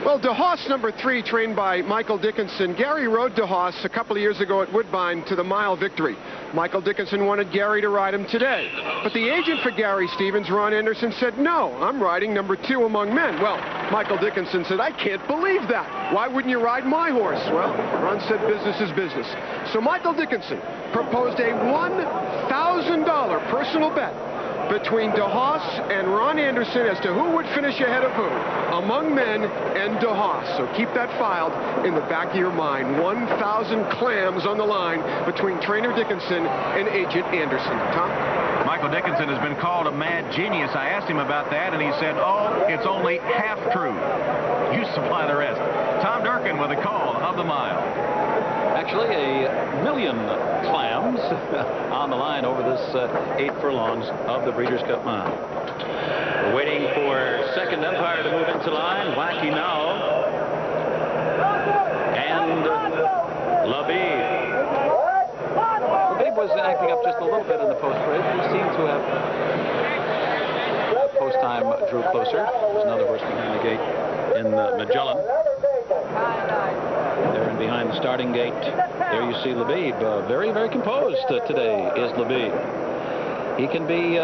Well, DeHaas number 3, trained by Michael Dickinson. Gary rode DeHaas a couple of years ago at Woodbine to the mile victory. Michael Dickinson wanted Gary to ride him today. But the agent for Gary Stevens, Ron Anderson, said, no, I'm riding number 2 among men. Well, Michael Dickinson said, I can't believe that. Why wouldn't you ride my horse? Well, Ron said business is business. So Michael Dickinson proposed a $1,000 personal bet between DeHaas and Ron Anderson as to who would finish ahead of who among men and DeHaas. So keep that filed in the back of your mind. 1,000 clams on the line between trainer Dickinson and agent Anderson. Tom? Michael Dickinson has been called a mad genius. I asked him about that, and he said, oh, it's only half true. You supply the rest. Tom Durkin with a call of the mile. Actually, 1 million clams on the line over this 8 furlongs of the Breeders' Cup Mile. We're waiting for second umpire to move into line. Wacky now. And Labib. Labib was acting up just a little bit in the post-race. He seemed to have post-time drew closer. There's another horse behind the gate in Magellan. There and behind the starting gate, there you see Labib. Very, very composed today is Labib. He can be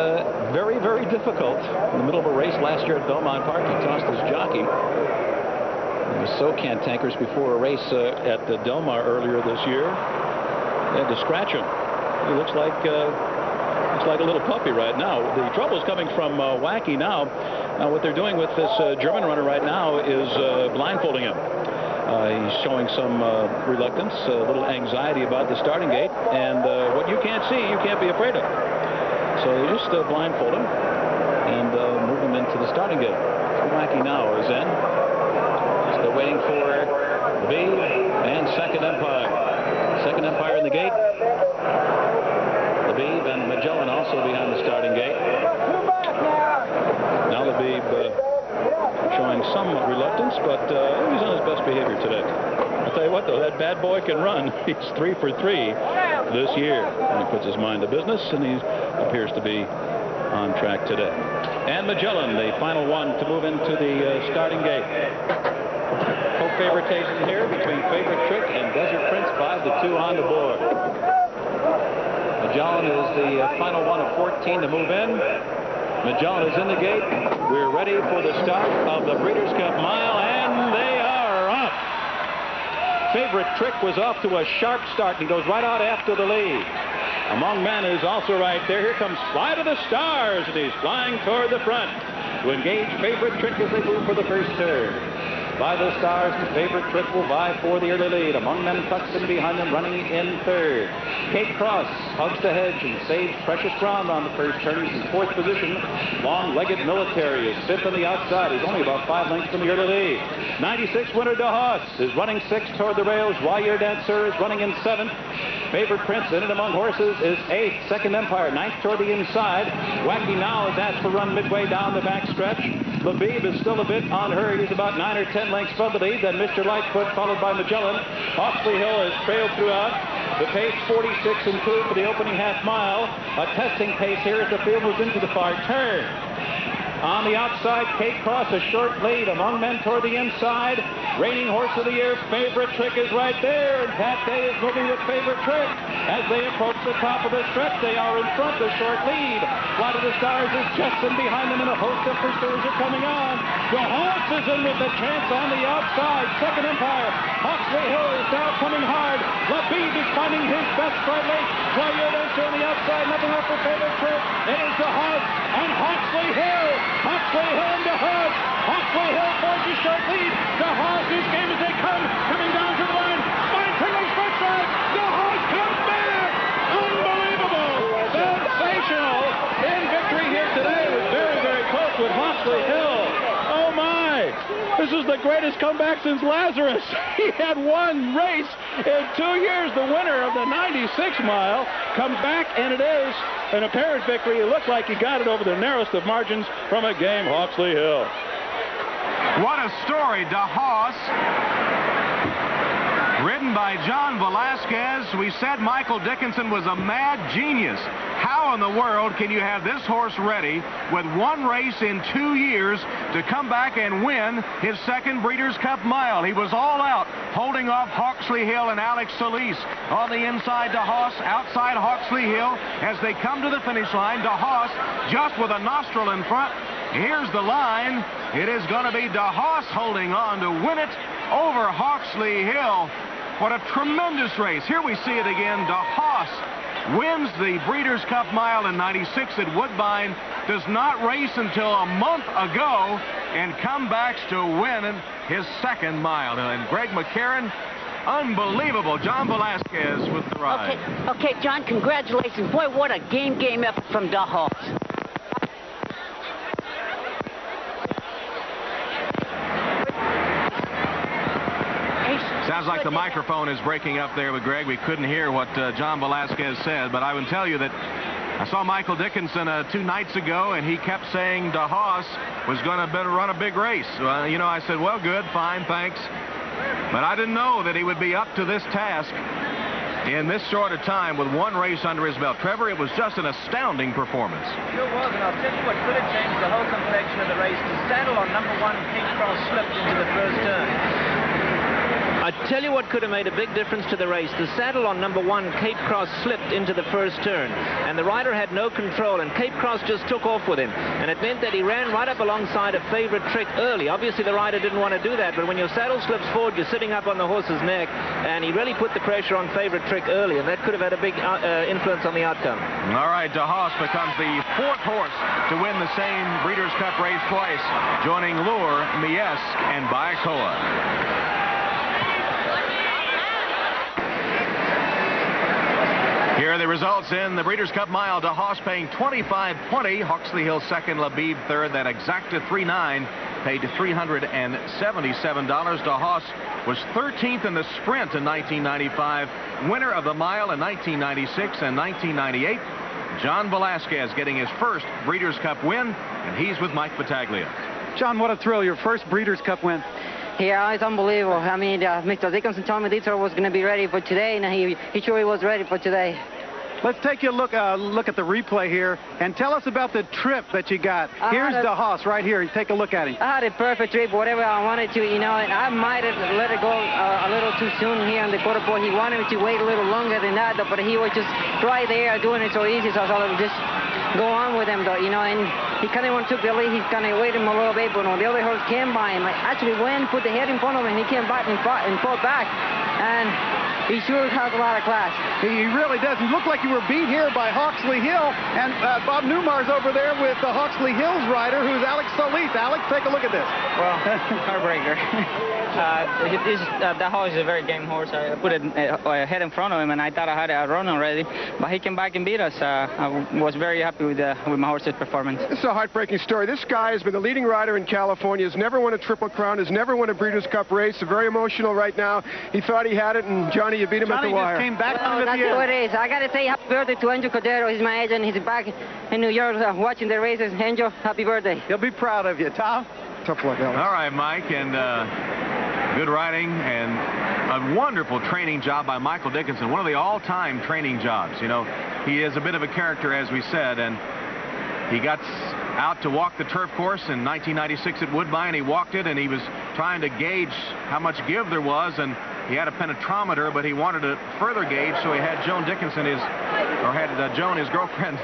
very, very difficult. In the middle of a race last year at Belmont Park, he tossed his jockey. He was so cantankerous before a race at the Del Mar earlier this year. They had to scratch him. He looks like a little puppy right now. The trouble is coming from Wacky now. Now, what they're doing with this German runner right now is blindfolding him. He's showing some reluctance, a little anxiety about the starting gate, and what you can't see, you can't be afraid of. So they just blindfold him and move him into the starting gate. So Wacky now is in. Still waiting for Labib and second umpire. Second umpire in the gate. Labib and Magellan also behind the starting gate. Now Labib showing some reluctance, but he's on his best behavior today. I'll tell you what, though, that bad boy can run. He's 3 for 3 this year. And he puts his mind to business, and he appears to be on track today. And Magellan, the final one to move into the starting gate. Co-favoritation here between Favorite Trick and Desert Prince, 5-2 on the board. Magellan is the final one of 14 to move in. Magellan is in the gate. We're ready for the start of the Breeders' Cup Mile, and they are up. Favorite Trick was off to a sharp start. He goes right out after the lead. Among Men is also right there. Here comes Fly to the Stars, and he's flying toward the front to engage Favorite Trick as they move for the first turn. By the Stars, and Favorite Trick will vie for the early lead. Among Men tucks in behind them, running in third. Cape Cross hugs the hedge and saves precious ground on the first turn. He's in fourth position. Long-legged Military is fifth on the outside. He's only about 5 lengths from the early lead. 96 winner DeHaas is running sixth toward the rails. Wire Dancer is running in seventh. Favorite Prince in it among horses is eighth. Second Empire, ninth toward the inside. Wacky Now is asked to run midway down the back stretch. Labib is still a bit on her. He's about 9 or 10 lengths from the lead. Then Mr. Lightfoot, followed by Magellan. Hawksley Hill has trailed throughout. The pace 46 and 2 for the opening half mile. A testing pace here as the field moves into the far turn. On the outside, Cape Cross, a short lead. Among Men toward the inside. Reigning Horse of the Year, Favorite Trick is right there. And Pat Day is moving with Favorite Trick. As they approach the top of the stretch, they are in front, the short lead. Fly to the Stars is just in behind them, and a host of pursuers are coming on. DeHaas is in with a chance on the outside. Second Empire. Hawksley Hill is now coming hard. Labib is finding his best start late. Wire Dancer on the outside, nothing up for Favorite Trick. It is DeHaas and Hawksley Hill. Hawksley Hill and DeHaas. Hawksley Hill forges a short lead. DeHaas, whose game as they come, coming down to the line. Spine Tingling stretch side. DeHaas comes back. Unbelievable. Sensational. In victory here today. It was very, very close with Hawksley Hill. Oh my. This is the greatest comeback since Lazarus. He had one race in 2 years. The winner of the 96 mile comes back, and it is an apparent victory. It looked like he got it over the narrowest of margins from a game Hawksley Hill. What a story, DeHaas. Ridden by John Velazquez. We said Michael Dickinson was a mad genius. How in the world can you have this horse ready with one race in 2 years to come back and win his second Breeders' Cup Mile? He was all out, holding off Hawksley Hill and Alex Solis. On the inside, DeHaas, outside Hawksley Hill. As they come to the finish line, DeHaas just with a nostril in front. Here's the line. It is going to be DeHaas holding on to win it over Hawksley Hill. What a tremendous race. Here we see it again. DeHaas wins the Breeders' Cup Mile in '96 at Woodbine. Does not race until a month ago and comebacks to win his second mile. And Greg McCarron, unbelievable. John Velazquez with the ride. Okay, John, congratulations. Boy, what a game effort from DeHaas. Sounds like the microphone is breaking up there with Greg. We couldn't hear what John Velazquez said, but I would tell you that I saw Michael Dickinson 2 nights ago, and he kept saying DeHaas was going to run a big race. You know, I said, well, good, fine, thanks. But I didn't know that he would be up to this task in this short a time with one race under his belt. Trevor, it was just an astounding performance. Sure was, and I'll tell you what could have changed the whole complexion of the race. The saddle on number 1, King Cross, slipped into the first turn. I tell you what could have made a big difference to the race. The saddle on number 1, Cape Cross, slipped into the first turn, and the rider had no control, and Cape Cross just took off with him, and it meant that he ran right up alongside a favorite Trick early. Obviously, the rider didn't want to do that, but when your saddle slips forward, you're sitting up on the horse's neck, and he really put the pressure on favorite Trick early, and that could have had a big influence on the outcome. All right, DeHaas becomes the 4th horse to win the same Breeders' Cup race twice, joining Lure, Mies, and Bayakoa. Here are the results in the Breeders' Cup Mile. DeHaas paying $25.20. Hawksley Hill second, Labib third. That exacta 3.9 paid to $377. DeHaas was 13th in the sprint in 1995, winner of the mile in 1996 and 1998. John Velazquez getting his first Breeders' Cup win, and he's with Mike Battaglia. John, what a thrill, your first Breeders' Cup win. Yeah, it's unbelievable. I mean, Mr. Dickinson told me this horse was going to be ready for today, and he sure was ready for today. Let's take a look at the replay here, and tell us about the trip that you got. Here's DeHaas right here. Take a look at him. I had a perfect trip, whatever I wanted to, you know, and I might have let it go a little too soon here on the quarter pole. He wanted me to wait a little longer than that, but he was just right there doing it so easy, so I thought I would just go on with him, though, you know, and he kind of took the lead. He kind of waited him a little bit, but when the other horse came by him, I actually went, put the head in front of him, and he came back and fought back, and he sure has a lot of class. He really does. He looked like you were beat here by Hawksley Hill, and Bob Newmar's over there with the Hawksley Hills rider, who's Alex Solis. Alex, take a look at this. Well, heartbreaker. That horse is a very game horse. I put it head in front of him, and I thought I had a run already, but he came back and beat us. I was very happy with my horse's performance. This is a heartbreaking story. This guy has been the leading rider in California, has never won a Triple Crown, has never won a Breeders' Cup race. Very emotional right now. He thought he had it, and Johnny, you beat him at the wire. Johnny just came back on That's what it is. I got to say happy birthday to Angel Cordero. He's my agent. He's back in New York watching the races. Angel, happy birthday. He'll be proud of you. Tom? Tough luck, Alex. All right, Mike, and good riding and a wonderful training job by Michael Dickinson. One of the all-time training jobs. You know, he is a bit of a character, as we said, and he got out to walk the turf course in 1996 at Woodbine. He walked it, and he was trying to gauge how much give there was, and he had a penetrometer, but he wanted to further gauge, so he had Joan Dickinson, Joan, his girlfriend,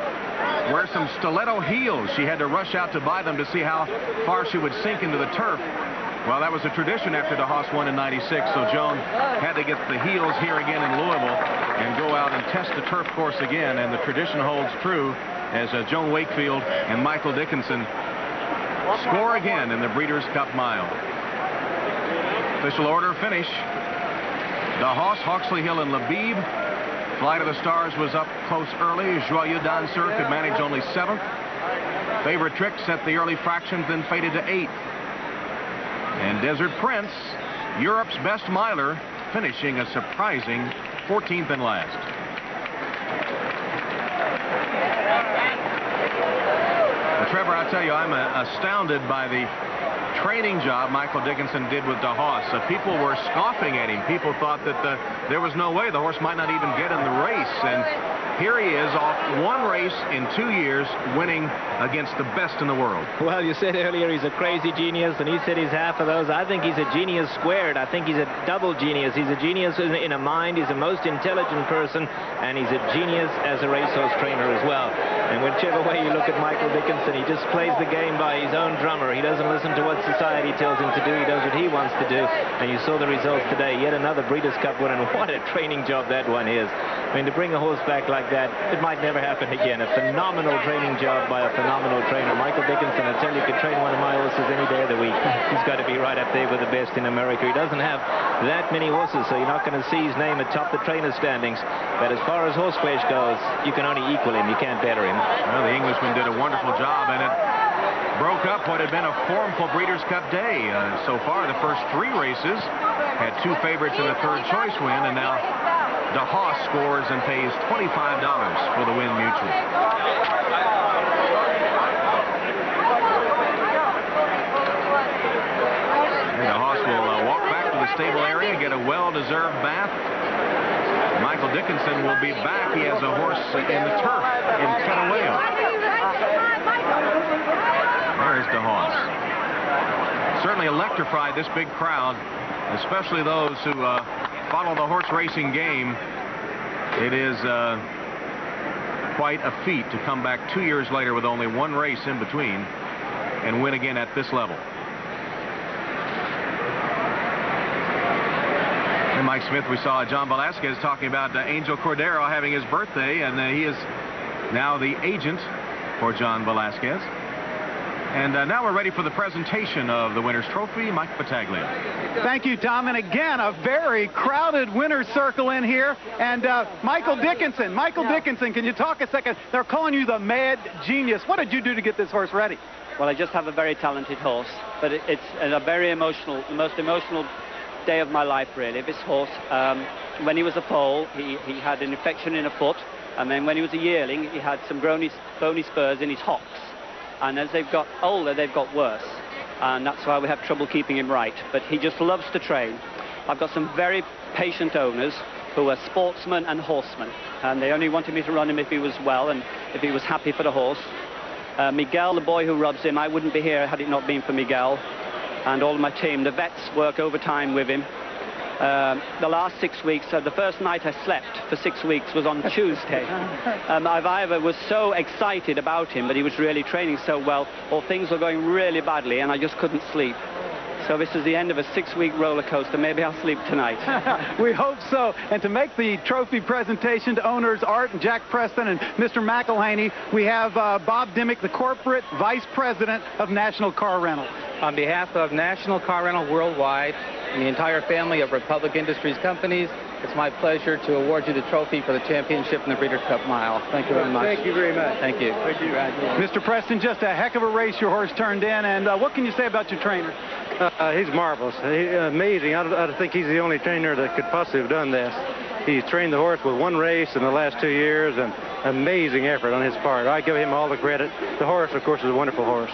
wear some stiletto heels. She had to rush out to buy them to see how far she would sink into the turf. Well, that was a tradition after DeHaas won in '96, so Joan had to get the heels here again in Louisville and go out and test the turf course again, and the tradition holds true as Joan Wakefield and Michael Dickinson score again in the Breeders' Cup Mile. Official order finish. DeHaas, Hawksley Hill, and Labib. Flight of the Stars was up close early. Joyeux Danseur could manage only 7th. Favorite Trick set the early fractions, then faded to 8th. And Desert Prince, Europe's best miler, finishing a surprising 14th and last. Well, Trevor, I tell you, I'm astounded by the training job Michael Dickinson did with DeHaas. People were scoffing at him. People thought that there was no way the horse might not even get in the race. And here he is off one race in 2 years, winning against the best in the world. Well, you said earlier he's a crazy genius, and he said he's half of those. I think he's a genius squared. I think he's a double genius. He's a genius in a mind. He's a most intelligent person, and he's a genius as a racehorse trainer as well. And whichever way you look at Michael Dickinson, he just plays the game by his own drummer. He doesn't listen to what society tells him to do. He does what he wants to do. And you saw the results today. Yet another Breeders' Cup winner. And what a training job that one is. I mean, to bring a horse back like that, it might never happen again. A phenomenal training job by a phenomenal trainer. Michael Dickinson, I tell you, could train one of my horses any day of the week. He's got to be right up there with the best in America. He doesn't have that many horses, so you're not going to see his name atop the trainer standings. But as far as horse flesh goes, you can only equal him. You can't better him. Well, the Englishman did a wonderful job, and it broke up what had been a formful Breeders' Cup day. So far, the first 3 races had 2 favorites in the third choice win, and now DeHaas scores and pays $25 for the win mutual. And DeHaas will walk back to the stable area, get a well-deserved bath. Michael Dickinson will be back. He has a horse in the turf in Catawayo. There's DeHaas. Certainly electrified this big crowd, especially those who follow the horse racing game. It is quite a feat to come back 2 years later with only 1 race in between and win again at this level. And Mike Smith, we saw John Velazquez talking about Angel Cordero having his birthday, and he is now the agent for John Velazquez. And now we're ready for the presentation of the winner's trophy. Mike Battaglia. Thank you, Tom. And again, a very crowded winner's circle in here. And Michael Dickinson, can you talk a second? They're calling you the mad genius. What did you do to get this horse ready? Well, I just have a very talented horse, but it's a very emotional, the most emotional day of my life, really. This horse, when he was a foal, he had an infection in a foot, and then when he was a yearling, he had some bony spurs in his hocks. And as they've got older, they've got worse. And that's why we have trouble keeping him right. But he just loves to train. I've got some very patient owners who are sportsmen and horsemen. And they only wanted me to run him if he was well and if he was happy for the horse. Miguel, the boy who rubs him, I wouldn't be here had it not been for Miguel. And all of my team, the vets work overtime with him. The last 6 weeks, the first night I slept for 6 weeks was on Tuesday. I was so excited about him, but he was really training so well, or things were going really badly, and I just couldn't sleep. So this is the end of a 6-week roller coaster. Maybe I'll sleep tonight. We hope so. And to make the trophy presentation to owners Art and Jack Preston and Mr. McElhaney, we have Bob Dimmick, the corporate vice president of National Car Rental. On behalf of National Car Rental Worldwide and the entire family of Republic Industries companies, it's my pleasure to award you the trophy for the championship in the Breeders' Cup Mile. Thank you very much. Thank you very much. Thank you. Thank you. Mr. Preston, just a heck of a race your horse turned in, and what can you say about your trainer? He's marvelous. Amazing. I think he's the only trainer that could possibly have done this. He's trained the horse with 1 race in the last 2 years, and amazing effort on his part. I give him all the credit. The horse, of course, is a wonderful horse.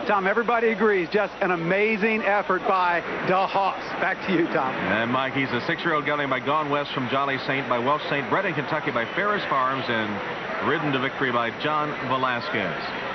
Tom, everybody agrees. Just an amazing effort by DeHaas. Back to you, Tom. And Mike, he's a 6-year-old gelding by Gone West from Jolly Saint, by Welsh Saint, bred in Kentucky by Ferris Farms, and ridden to victory by John Velazquez.